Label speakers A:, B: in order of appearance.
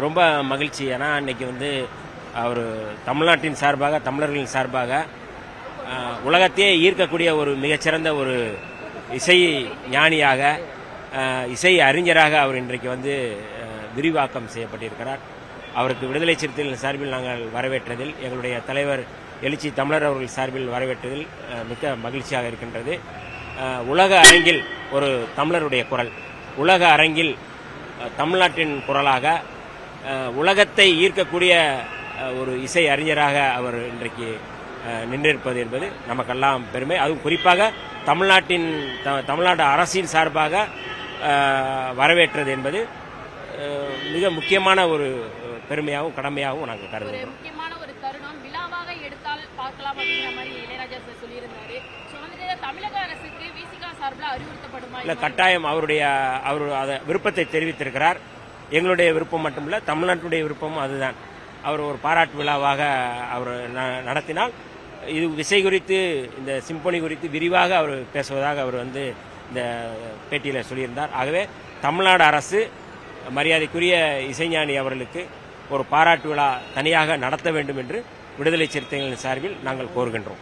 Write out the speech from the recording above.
A: ரொம்ப மகிழ்ச்சி. ஏன்னா இன்னைக்கு அவர் தமிழ்நாட்டின் சார்பாக, தமிழர்களின் சார்பாக உலகத்தையே ஈர்க்கக்கூடிய ஒரு மிகச்சிறந்த ஒரு இசை ஞானியாக, இசை அறிஞராக அவர் இன்றைக்கு விரிவாக்கம் செய்யப்பட்டிருக்கிறார். அவருக்கு விடுதலை சிறுத்தைகள் சார்பில் நாங்கள் வரவேற்றதில், எங்களுடைய தலைவர் எழுச்சி தமிழர் அவர்கள் சார்பில் வரவேற்றதில் மிக்க மகிழ்ச்சியாக இருக்கின்றது. உலக அரங்கில் ஒரு தமிழருடைய குரல், உலக அரங்கில் தமிழ்நாட்டின் குரலாக உலகத்தை ஈர்க்கக்கூடிய ஒரு இசை அறிஞராக அவர் இன்றைக்கு நின்றிருப்பது என்பது நமக்கெல்லாம் பெருமை. அதுவும் குறிப்பாக தமிழ்நாடு அரசின் சார்பாக வரவேற்றது என்பது மிக முக்கியமான ஒரு பெருமையாகவும் கடமையாகவும் நாங்கள் கருதுகிறோம்.
B: முக்கியமான ஒரு தருணம் விழாவாக எடுத்தால் பார்க்கலாம் அப்படிங்கிற மாதிரி இளையராஜா சார் சொல்லியிருந்தாரு. தமிழக அரசுக்கு விசிகா சார்பில் அறிவுறுத்தப்படுமா?
A: இல்லை, கட்டாயம் அவர் விருப்பத்தை தெரிவித்திருக்கிறார். எங்களுடைய விருப்பம் மட்டுமில்லை, தமிழ்நாட்டுடைய விருப்பமும் அதுதான். அவர் ஒரு பாராட்டு விழாவாக அவர் நடத்தினால் இது இசை குறித்து, இந்த சிம்பொனி குறித்து விரிவாக அவர் பேசுவதாக அவர் இந்த பேட்டியில் சொல்லியிருந்தார். ஆகவே தமிழ்நாடு அரசு மரியாதைக்குரிய இசைஞானி அவர்களுக்கு ஒரு பாராட்டு விழா தனியாக நடத்த வேண்டும் என்று விடுதலை சிறுத்தைகளின் சார்பில் நாங்கள் கோருகின்றோம்.